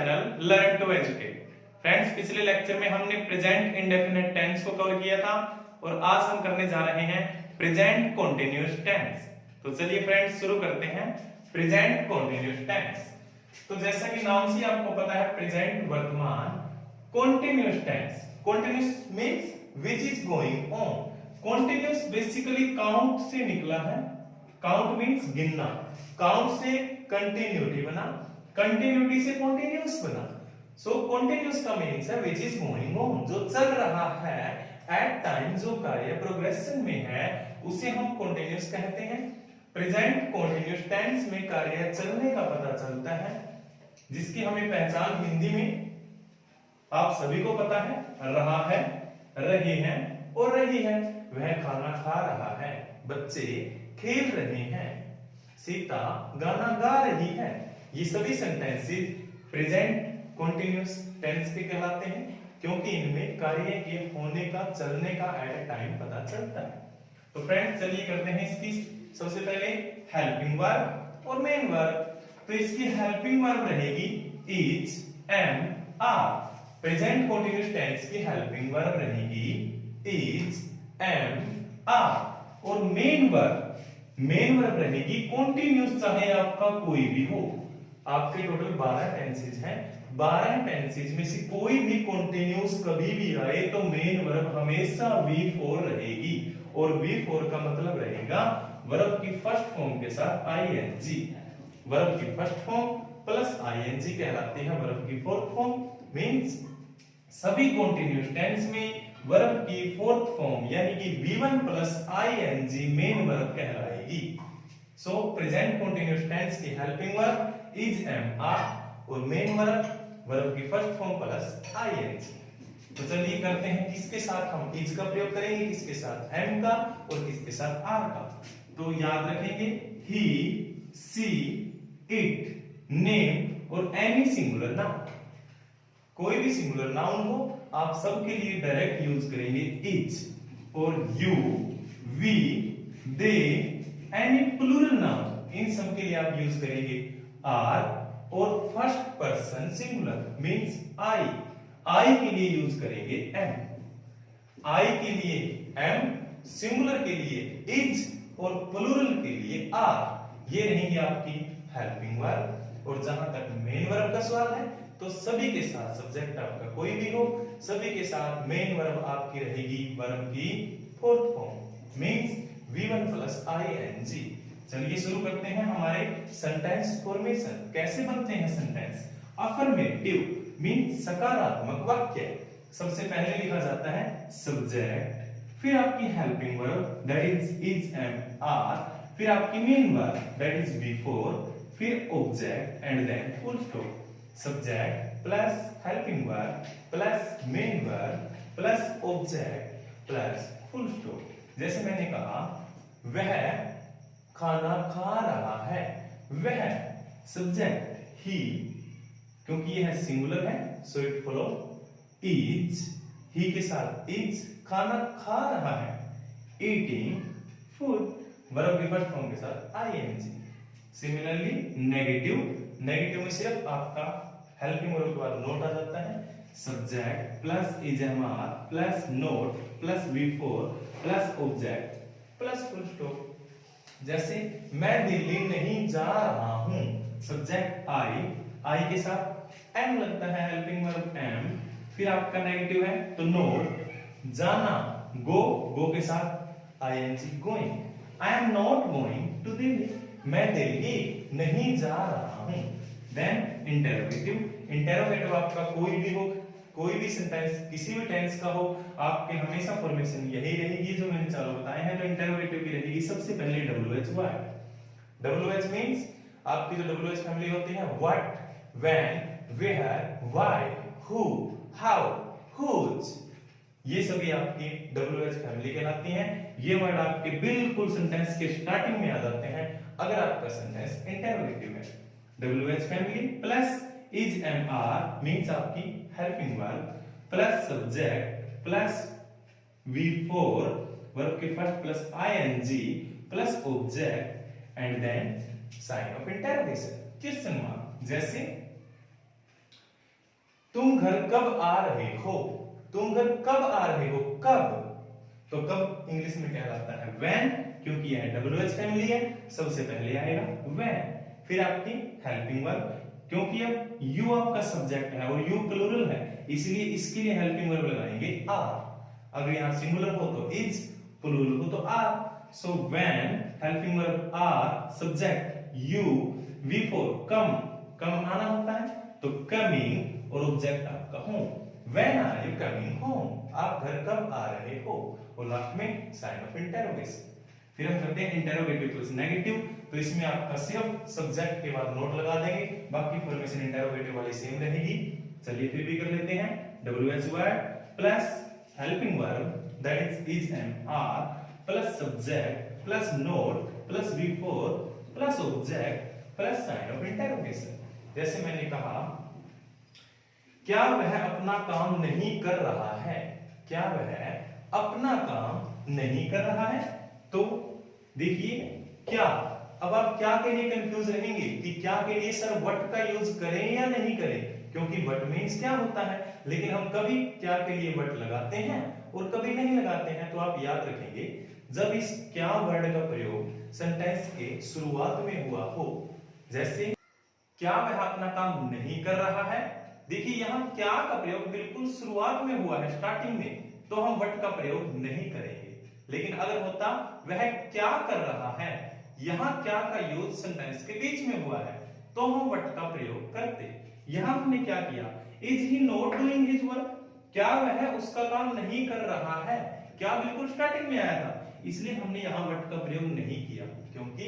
Channel learn to educate. Friends, पिछले lecture में हमने प्रेजेंट इंडेफिनिट टेंस को कवर किया था और आज हम करने जा रहे हैं प्रेजेंट कंटीन्यूअस टेंस। तो चलिए फ्रेंड्स शुरू करते हैं प्रेजेंट कंटीन्यूअस टेंस। तो जैसा कि नाम से आपको पता है प्रेजेंट वर्तमान continuous tense. Continuous means which is going on. Continuous basically count से निकला है। काउंट मींस गिनना, काउंट से कंटिन्यूटी बना, कंटिन्यूटी से कंटीन्यूअस बना। सो कंटीन्यूअस का मीनिंग है व्हिच इज गोइंग ऑन, जो चल रहा है एट टाइम, जो कार्य प्रोग्रेशन में है उसे हम कंटीन्यूअस कहते हैं। प्रेजेंट कंटीन्यूअस टेंस में कार्य चलने का पता चलता है, जिसकी हमें पहचान हिंदी में आप सभी को पता है, रहा है, रही है और रही है। वह खाना खा रहा है, बच्चे खेल रहे हैं, सीता गाना गा रही है। ये सभी सेंटेंसेस प्रेजेंट कंटीन्यूअस टेंस के कहलाते हैं, क्योंकि इनमें कार्य के होने का, चलने का एट ए टाइम पता चलता है। तो फ्रेंड्स चलिए करते हैं इसकी सबसे पहले हेल्पिंग वर्ब और मेन वर्ब। तो इसकी हेल्पिंग वर्ब रहेगी is, am, are. Present continuous tense की हेल्पिंग वर्ब रहेगी इज, एम, आर। और मेन वर्ब रहेगी कंटीन्यूअस, चाहे आपका कोई भी हो। आपके टोटल 12 टेंसेज हैं, 12 टेंसेज में से कोई भी कंटीन्यूअस कभी भी आए तो मेन वर्ब हमेशा V4 रहेगी। और V4 का मतलब रहेगा वर्ब की फर्स्ट फॉर्म के साथ आईएनजी। वर्ब की फर्स्ट फॉर्म प्लस आईएनजी कहलाती है वर्ब की फोर्थ फॉर्म। मींस सभी कंटीन्यूअस टेंस में वर्ब की फोर्थ फॉर्म यानी कि V1 plus ING main verb कहलाएगी। सो प्रेजेंट कंटीन्यूअस टेंस की helping verb is, am, are और मेन वर्ब की फर्स्ट फॉर्म प्लस आईएनजी। तो चलिए करते हैं किसके साथ हम इज का प्रयोग करेंगे, किसके साथ एम का और किसके साथ आर का। तो याद रखेंगे ही, सी, इट, नेम और एनी सिंगुलर नाउन। कोई भी सिंगुलर नाउन हो आप सबके लिए डायरेक्ट यूज करेंगे इज। और you, we, they, any plural noun इन सब के लिए आप यूज करेंगे आर। और first person singular means I के लिए यूज करेंगे एम। आई के लिए एम, सिंगुलर के लिए इज और प्लूरल के लिए आर। ये रहेंगी आपकी हेल्पिंग वर्ब। और जहां तक मेन वर्ब का सवाल है तो सभी के साथ, सब्जेक्ट आपका कोई भी हो, सभी के साथ मेन वर्ब आपकी रहेगी वर्ब की fourth form means V1 plus ING. चलिए शुरू करते हैं हमारे सेंटेंस फॉर्मेशन। कैसे बनते हैं सेंटेंस? अफर्मेटिव मींस सकारात्मक वाक्य। सबसे पहले लिखा जाता है सब्जेक्ट, फिर आपकी helping verb that is, am, are, फिर आपकी main verb that is V4, फिर object and then full stop. Subject plus helping verb plus main verb plus object plus full stop. जैसे मैंने कहा वह खाना खा रहा है, वह सब्जेक्ट ही, क्योंकि यह सिंगुलर है सो इट फॉलो इज, ही के साथ इज, खाना खा रहा है, ईटिंग फूड, वर्ब की फर्स्ट फॉर्म के साथ आईएनजी। सिमिलरली नेगेटिव में सिर्फ आपका हेल्पिंग वर्ब के बाद नोट आ जाता है। Subject plus is, am, are plus not plus V4 plus object plus full stop. जैसे मैं दिल्ली नहीं जा रहा हूं, सब्जेक्ट आई के साथ एम लगता है, हेल्पिंग वर्ब एम, फिर आपका नेगेटिव है तो नोट, जाना गो के साथ ING going. I am not going to Delhi, मैं दिल्ली नहीं जा रहा हूं। देन इंटेरोगेटिव आपका कोई भी हो, कोई भी सेंटेंस किसी भी टेंस का हो, आपके हमेशा फॉर्मेशन यही रहेगी जो मैंने चारों बताए हैं। तो इंटेरोगेटिव की रहेगी सबसे पहले WH वर्ड। WH मींस आपकी जो WH फैमिली होती है what, when, where, why, who, how, whose, ये सभी आपकी WH फैमिली कहलाती हैं। ये वर्ड आपके बिल्कुल सेंटेंस के स्टार्टिंग में आ जाते हैं अगर आपका सेंटेंस इंटेरोगेटिव है। WH family plus is, am, are means आपकी helping verb plus subject plus V4 verb के first plus ING plus object and then sign of interrogation, question mark. जैसे तुम घर कब आ रहे हो, तुम घर कब आ रहे हो, कब, तो कब इंग्लिश में कहलाता है व्हेन, क्योंकि यह WH फैमिली है, सबसे पहले आएगा व्हेन। फिर आपकी हेल्पिंग वर्ब, क्योंकि अब यू आपका सब्जेक्ट है और यू प्लूरल है, इसलिए इसके लिए हेल्पिंग वर्ब लगाएंगे आर। अगर यहां सिंगुलर हो तो इज, प्लूरल हो तो are. So when helping verb are, subject you, V four come, come आना होता है तो कमिंग, और ऑब्जेक्ट आपका home. When are you coming home, आप घर कब आ रहे हो, और लास्ट में साइन ऑफ इंटरोगेशन। फिर हम करते हैं इंटरोगेटिव प्लस नेगेटिव, तो इसमें आपका सिर्फ सब्जेक्ट के बाद नोट लगा देंगे, बाकी फॉर्मेशन इंटरोगेटिव वाली सेम रहेगी। चलिए फिर भी कर लेते हैं, WH word plus helping verb that is am are plus subject plus not plus before plus object plus sign of interrogation. जैसे मैंने कहा, क्या वह अपना काम नहीं कर रहा है, क्या वह अपना काम नहीं कर रहा है, तो देखिए क्या, अब आप क्या के लिए कंफ्यूज रहेंगे कि क्या के लिए सर व्हाट का यूज करें या नहीं करें, क्योंकि व्हाट मींस क्या होता है, लेकिन हम कभी क्या के लिए व्हाट लगाते हैं और कभी नहीं लगाते हैं। तो आप याद रखेंगे, जब इस क्या वर्ड का प्रयोग सेंटेंस के शुरुआत में हुआ हो, जैसे क्या वह अपना काम नहीं कर रहा है, देखिए यहां क्या का प्रयोग बिल्कुल शुरुआत में हुआ है, स्टार्टिंग में, तो हम व्हाट का प्रयोग नहीं करेंगे। लेकिन अगर होता वह क्या कर रहा है, यहां क्या का यूज सेंटेंस के बीच में हुआ है, तो हम व्हाट का प्रयोग करते। यहां हमने क्या किया, is he not doing his work, क्या वह उसका काम नहीं कर रहा है, क्या बिल्कुल स्टार्टिंग में आया था, इसलिए हमने यहां व्हाट का प्रयोग नहीं किया, क्योंकि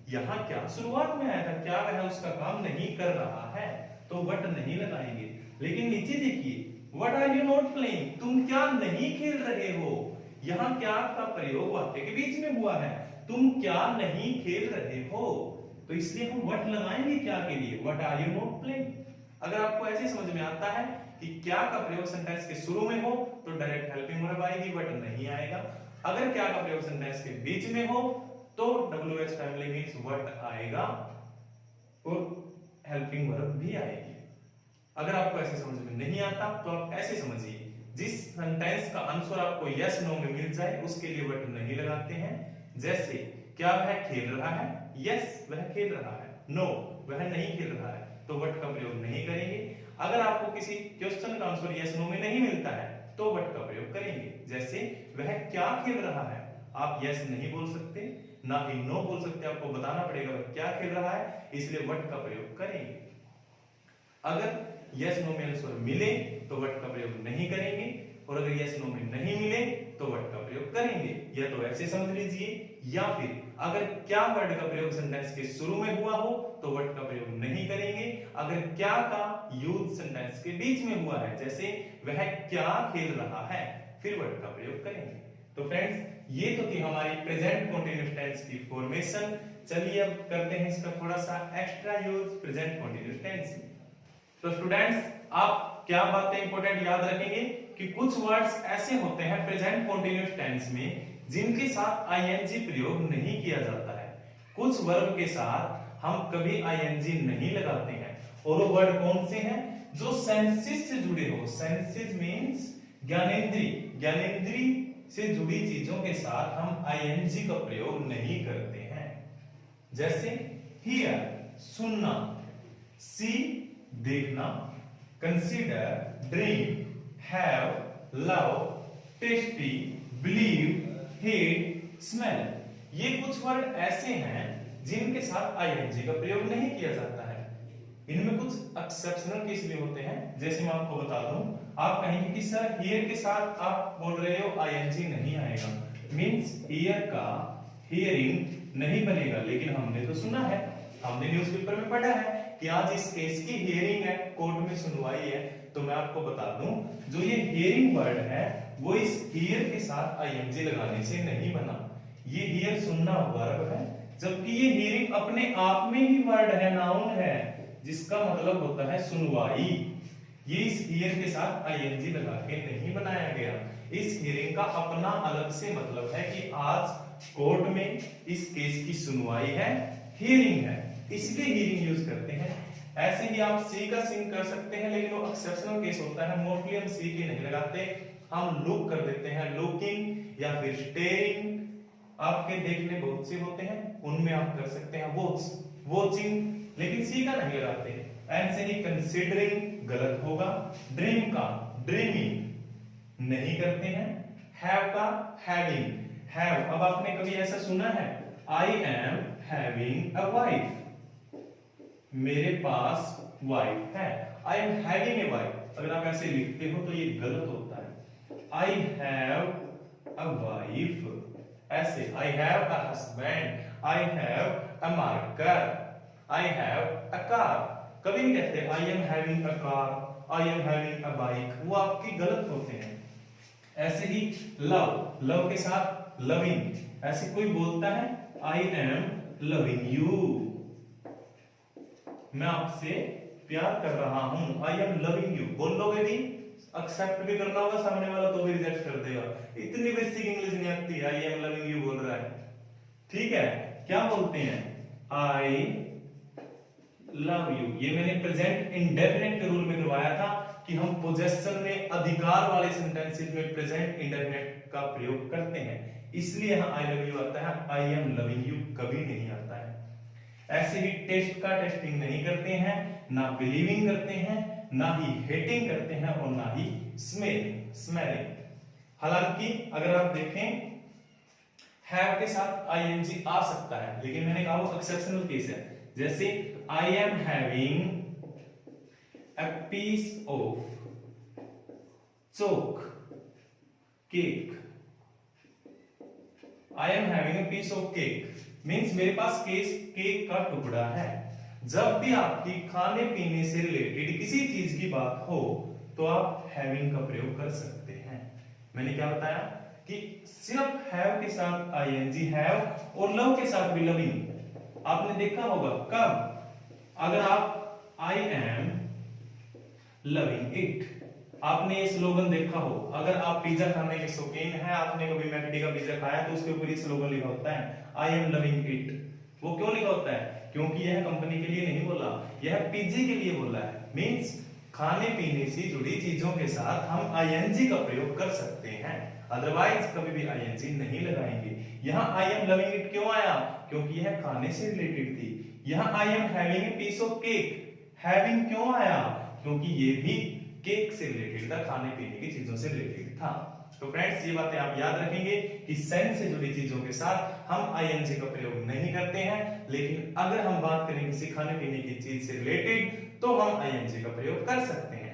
यहां क्या शुरुआत में आया था, क्या वह उसका काम नहीं कर रहा है, तो व्हाट नहीं लगाएंगे। लेकिन नीचे देखिए, what are you not playing, तुम क्या नहीं खेल रहे हो, यहां क्या का प्रयोग वाक्य के बीच में हुआ है, तुम क्या नहीं खेल रहे हो, तो इसलिए हम व्हाट लगाएंगे क्या के लिए, what are you not playing. अगर आपको ऐसे समझ में आता है कि क्या का प्रयोग सेंटेंस के शुरू में हो तो डायरेक्ट हेल्पिंग वर्ब आएगी, व्हाट नहीं आएगा। अगर क्या का प्रयोग सेंटेंस के बीच में हो तो WH फैमिली मींस व्हाट आएगा और हेल्पिंग वर्ब भी आएगी। अगर आपको ऐसे समझ में नहीं आता तो आप ऐसे समझिए, जिस सेंटेंस का आंसर आपको यस नो में मिल जाए उसके लिए व्हाट नहीं लगाते हैं। जैसे क्या वह खेल रहा है, यस वह खेल रहा है, नो वह नहीं खेल रहा है, तो व्हाट का प्रयोग नहीं करेंगे। अगर आपको किसी क्वेश्चन का आंसर यस नो में नहीं मिलता है तो व्हाट का प्रयोग करेंगे। जैसे वह क्या खेल रहा है, आप यस नहीं बोल सकते, ना ही नो बोल सकते, आपको बताना पड़ेगा वह क्या खेल रहा है, इसलिए व्हाट का प्रयोग करेंगे। अगर यस नो में आंसर मिले तो व्हाट का प्रयोग नहीं करेंगे, और अगर यस नो में नहीं मिले तो व्हाट का प्रयोग करेंगे। या तो ऐसे समझ लीजिए, या फिर अगर क्या वर्ड का प्रयोग सेंटेंस के शुरू में हुआ हो तो व्हाट का प्रयोग नहीं करेंगे। अगर क्या का यूज सेंटेंस के बीच में हुआ है, जैसे वह क्या खेल रहा है, फिर व्हाट का प्रयोग करेंगे। तो फ्रेंड्स, ये तो थी हमारी प्रेजेंट कंटीन्यूअस टेंस की फॉर्मेशन। चलिए अब करते हैं इसका थोड़ा सा extra use present continuous tense में। तो स्टूडेंट्स, आप क्या बातें इंपॉर्टेंट याद रखेंगे कि कुछ वर्ड्स ऐसे होते हैं प्रेजेंट कंटीन्यूअस टेंस में जिनके साथ आईएनजी प्रयोग नहीं किया जाता है। कुछ वर्ब के साथ हम कभी आईएनजी नहीं लगाते हैं, और वो वर्ड कौन से हैं, जो सेंसेस से जुड़े हो। सेंसेस मींस ज्ञानेंद्रिय, ज्ञानेंद्रिय से जुड़ी चीजों के साथ हम आईएनजी का प्रयोग नहीं करते हैं। जैसे हियर सुनना, सी देखना, consider dream, have love, tasty, believe, hate, smell, ये कुछ वर्ड ऐसे हैं जिनके साथ आईएनजी का प्रयोग नहीं किया जाता है। इनमें कुछ एक्सेप्शनल केस भी होते हैं, जैसे मैं आपको बता दूं, आप कहेंगे कि सर हियर के साथ आप बोल रहे हो आईएनजी नहीं आएगा, मींस हियर का हियरिंग नहीं बनेगा। लेकिन हमने तो सुना है, हमने न्यूज़पेपर में पढ़ा है कि आज इस केस की हियरिंग है, कोर्ट में सुनवाई है। तो मैं आपको बता दूं, जो ये हियरिंग वर्ड है वो इस हियर के साथ आईएनजी लगाने से नहीं बना। ये हियर सुनना वर्ब है, जबकि ये हियरिंग अपने आप में ही वर्ड है, नाउन है, जिसका मतलब होता है सुनवाई। ये इस हियर के साथ आईएनजी लगा के नहीं बनाया गया। इस हियरिंग का अपना अलग से मतलब है कि आज कोर्ट में इस केस की सुनवाई है, हियरिंग है, इसलिए हियरिंग यूज करते हैं। ऐसे ही आप सी का सिंक कर सकते हैं, लेकिन वो एक्सेप्शनल केस होता है, मोस्टली हम सी की नहीं लगाते, हम लुक कर देते हैं, लुकिंग या फिर स्टेरिंग। आपके देखने बहुत से होते हैं, उनमें आप कर सकते हैं वॉच, वॉचिंग, लेकिन सी का नहीं लगाते। एंड से ही कंसीडरिंग गलत होगा, ड्रीम का ड्रीमिंग नहीं करते हैं, हैव का हैविंग, हैव। अब आपने कभी ऐसा सुना है, आई एम हैविंग अ वाइफ, मेरे पास वाइफ है, आई एम हैविंग ए वाइफ। अगर आप ऐसे लिखते हो तो ये गलत होता है। आई हैव अ वाइफ, ऐसे I have a husband, I have a marker, I have a car. कभी नहीं कहते आई am having a car, I am having a bike, वो आपके गलत होते हैं। ऐसे ही लव, लव के साथ लविंग, ऐसे कोई बोलता है आई एम लविंग यू, मैं आपसे प्यार कर रहा हूं, आई एम लविंग यू। बोलोगे भी, एक्सेप्ट भी करना होगा सामने वाला, तो भी रिजेक्ट कर देगा, इतनी बेसिक इंग्लिश नहीं आती, आई एम लविंग यू बोल रहा है। ठीक है, क्या बोलते हैं, आई लव यू। ये मैंने प्रेजेंट इंडेफिनिट के रूल में करवाया था कि हम पोजेशन में अधिकार वाले सेंटेंसेस में प्रेजेंट इंडेफिनिट का प्रयोग करते हैं, इसलिए यहां आई लव यू आता है, आई एम लविंग यू कभी नहीं आता है। ऐसे ही टेस्ट का टेस्टिंग नहीं करते हैं, ना बिलीविंग करते हैं, ना ही हेटिंग करते हैं, और ना ही स्मेलिंग। हालांकि अगर आप देखें हैव के साथ आईएनजी आ सकता है, लेकिन मैंने कहा वो एक्सेप्शनल केस है। जैसे I am having a piece of choc cake, I am having a piece of cake means मेरे पास केक का टुकड़ा है। जब भी आपकी खाने पीने से रिलेटेड किसी चीज की बात हो तो आप हैविंग का प्रयोग कर सकते हैं। मैंने क्या बताया कि सिर्फ हैव के साथ आईएनजी हैव, और लव के साथ भी लविंग। आपने देखा होगा कब, अगर आप आई एम लविंग इट, आपने ये स्लोगन देखा हो, अगर आप पिज्जा खाने के शौकीन हैं, आपने कभी मैकडी का पिज्जा खाया तो उसके ऊपर ये स्लोगन लिखा होता है आई एम लविंग इट। वो क्यों लिखा होता है, क्योंकि यह कंपनी के लिए नहीं बोला, यह पिज्जे के लिए बोला है। मींस खाने पीने से जुड़ी चीजों के साथ हम आईएनजी का प्रयोग कर सकते हैं, अदरवाइज कभी भी आईएनजी नहीं लगाएंगे। यहाँ आई एम लविंग इट क्यों आया, क्योंकि यह खाने से रिलेटेड थी। यहाँ I am having a piece of cake, having क्यों आया, क्योंकि ये भी केक से रिलेटेड था, खाने पीने की चीजों से रिलेटेड था। तो फ्रेंड्स ये बातें आप याद रखेंगे कि सेंस से जुड़ी चीजों के साथ हम आईएनजी का प्रयोग नहीं करते हैं, लेकिन अगर हम बात करें किसी खाने पीने की चीज से रिलेटेड तो हम आईएनजी का प्रयोग कर सकते हैं।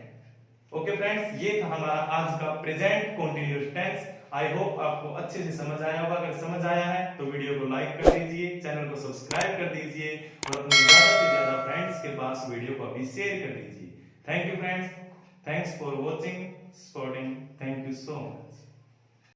ओके फ्रेंड्स, ये था हमारा आज का present continuous tense. I hope आपको अच्छे से समझ आया होगा। अगर समझ आया है तो वीडियो को लाइक कर दीजिए, चैनल को सब्सक्राइब कर दीजिए और अपने ज्यादा से ज्यादा फ्रेंड्स के पास वीडियो को अभी शेयर कर दीजिए। Thank you friends, thanks for watching, supporting, thank you so much.